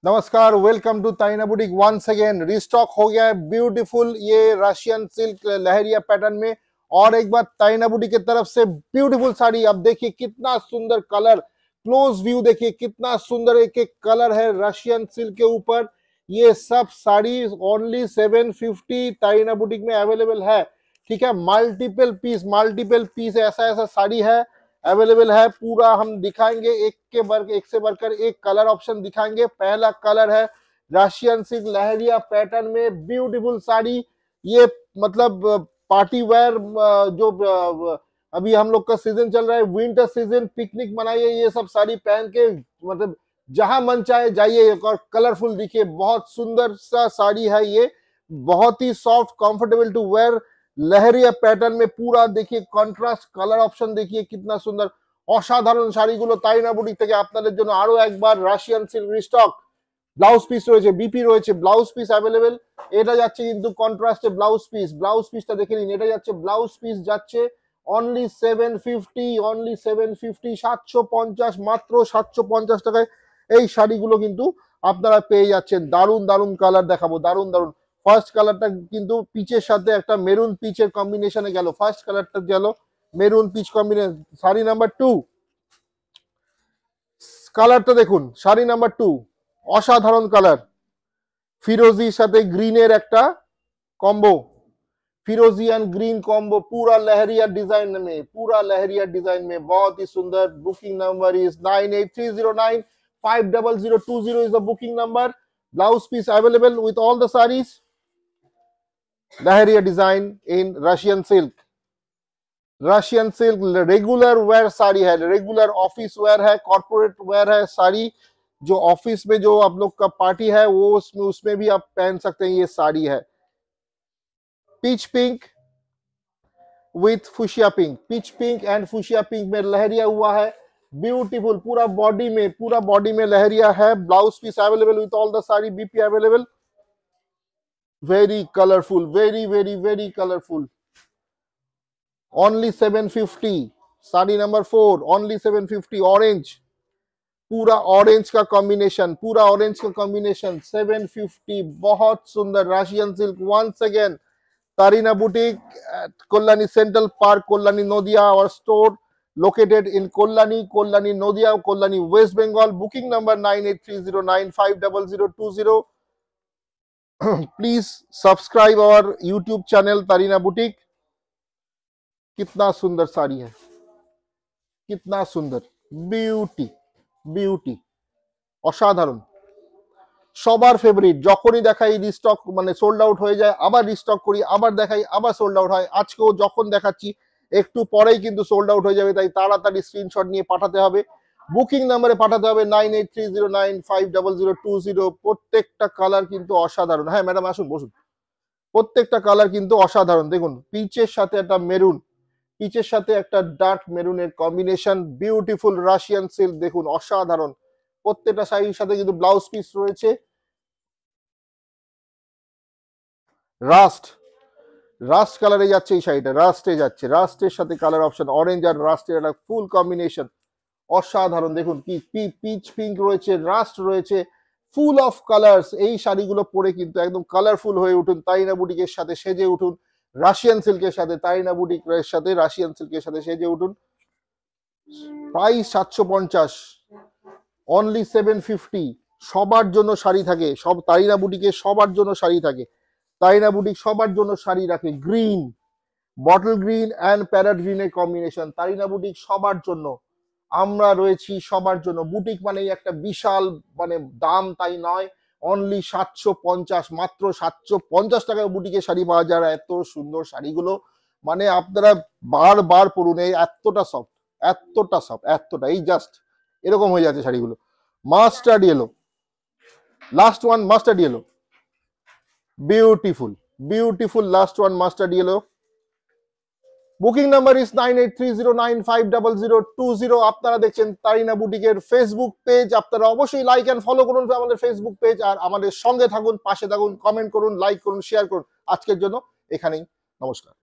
नमस्कार, welcome to Taina boutique. Once again restock हो गया है ब्यूटीफुल ये रशियन सिल्क लहरिया पैटर्न में। और एक बार ताइना बुटीक की तरफ से ब्यूटीफुल साड़ी। अब देखिए कितना सुंदर कलर, क्लोज व्यू देखिए कितना सुंदर एक एक कलर है रशियन सिल्क के ऊपर। ये सब साड़ी ओनली 750 ताइना बुटीक में अवेलेबल है। ठीक है, मल्टीपल पीस ऐसा ऐसा साड़ी है अवेलेबल है। पूरा हम दिखाएंगे, एक से बढ़कर एक कलर ऑप्शन दिखाएंगे। पहला कलर है रशियन सिल्क लहरिया पैटर्न में ब्यूटीफुल साड़ी। ये मतलब पार्टी वेयर, जो अभी हम लोग का सीजन चल रहा है, विंटर सीजन, पिकनिक मनाइए ये सब साड़ी पहन के, मतलब जहां मन चाहे जाइए और कलरफुल दिखिए। बहुत सुंदर सा साड़ी है ये, बहुत ही soft, comfortable to wear leheriya pattern में। पूरा देखिए कॉन्ट्रास्ट कलर ऑप्शन देखिए कितना सुंदर। অসাধারণ শাড়িগুলো তাইনা বুটিক থেকে আপনাদের জন্য আরো একবার Russian silk restock. Blouse piece রয়েছে, বিপি রয়েছে, ব্লাউজ পিস অ্যাভেলেবেল। এটা যাচ্ছে কিন্তু কন্ট্রাস্টে ব্লাউজ পিসটা দেখে নিন। এটা যাচ্ছে ব্লাউজ পিস, যাচ্ছে অনলি 750, অনলি 750, 750, মাত্র 750 টাকায় এই শাড়িগুলো কিন্তু আপনারা পেয়ে যাচ্ছেন। দারুণ দারুণ কালার দেখাবো, দারুণ দারুণ। ফার্স্ট কালারটা কিন্তু পিচের সাথে একটা মেরুন পিচের কম্বিনেশনে গেল। ফার্স্ট কালারটা গেল maroon peach combination. Sari number 2, কালারটা দেখুন। শাড়ি নাম্বার 2 অসাধারণ কালার, ফিরোজির সাথে গ্রিনের একটা কম্বো, फिरोजी एंड ग्रीन कॉम्बो, पूरा लहरिया डिजाइन में बहुत ही सुंदर। Booking number is 9830950020 is the booking number. Blouse piece available with all the saris. Leheriya design in Russian silk regular wear sari है, रेगुलर ऑफिस वेयर है, कॉर्पोरेट वेयर है साड़ी। जो ऑफिस में जो आप लोग का पार्टी है वो उसमें भी आप पहन सकते हैं। ये साड़ी है peach pink with fuchsia pink, peach pink and fuchsia pink में लहरिया हुआ है। ब्यूटीफुल, पूरा बॉडी में लहरिया है। Blouse piece available with all the sari, BP available. Very colourful, very colourful. Only 750। Sari number 4 only 750। Orange, पूरा ऑरेंज का कॉम्बिनेशन 750। बहुत सुंदर Russian silk. Once again Tarina boutique at Kollani Central Park, Kollani, Nodia. Our store located in Kollani, Nodia, Kollani, West Bengal. Booking number 9830950020. Please subscribe our YouTube channel Tarina boutique. कितना सुंदर साड़ी है, कितना सुंदर, beauty অসাধারণ। সবার ফেভারিট। যখনই দেখাই রিস্টক, মানে সোল্ড আউট হয়ে যায়, আবার রিস্টক করি, আবার দেখাই, আবার সোল্ড আউট হয়। আজকেও যখন দেখাচ্ছি একটু পরেই কিন্তু সোল্ড আউট হয়ে যাবে, তাই তাড়াতাড়ি স্ক্রিনশট নিয়ে পাঠাতে হবে। বুকিং নাম্বারে পাঠাতে হবে 9830950020। প্রত্যেকটা কালার কিন্তু অসাধারণ। হ্যাঁ ম্যাডাম আসুন, বসুন। প্রত্যেকটা কালার কিন্তু অসাধারণ। দেখুন পিচের সাথে একটা মেরুন, পিচের সাথে একটা ডার্ক মেরুনের কম্বিনেশন, বিউটিফুল রাশিয়ান সিল্ক। দেখুন অসাধারণ। প্রত্যেকটা শাড়ির সাথে কিন্তু ব্লাউজ পিস রয়েছে। রাস্ট কালারে যাচ্ছে এই শাড়িটা, রাস্টের সাথে কালার অপশন অরেঞ্জ আর রাস্টের একটা ফুল কম্বিনেশন, অসাধারণ। দেখুন কি পিচ পিঙ্ক রয়েছে, রাস্ট রয়েছে, ফুল অফ কালার্স। এই শাড়িগুলো পরে কিন্তু একদম কালারফুল হয়ে উঠুন। তাইনা বুটিকের সাথে সেজে উঠুন, রাশিয়ান সিল্কের সাথে, তাইনা বুটিকের সাথে রাশিয়ান সিল্কের সাথে সেজে উঠুন। Price 750, only 750। সবার জন্য শাড়ি থাকে, সব তাইনা বুটিকে সবার জন্য শাড়ি থাকে। তাইনা বুটিক সবার জন্য শাড়ি রাখে। Green, bottle green and parrot গ্রিনের কম্বিনেশন। তাইনা বুটিক সবার জন্য, আমরা রয়েছি সবার জন্য। বুটিক মানেই একটা বিশাল মানে দাম তাই নয়, অনলি 750, মাত্র 750 টাকায় বুটিকে শাড়ি পাওয়া যায়। এত সুন্দর শাড়িগুলো মানে আপনারা বারবার পরুন। এই এতটা সফট, এতটা এই জাস্ট এরকম হয়ে যাচ্ছে শাড়িগুলো। Mustard yellow, last one mustard yellow, beautiful last one mustard yellow. Booking number is 9830950020। আপনারা দেখছেন তারিনা বুটিকের ফেসবুক পেজ। আপনারা অবশ্যই লাইক এন্ড ফলো করুন আমাদের ফেসবুক পেজ, আর আমাদের সঙ্গে থাকুন, পাশে থাকুন, কমেন্ট করুন, লাইক করুন, শেয়ার করুন। আজকের জন্য এখানেই, নমস্কার।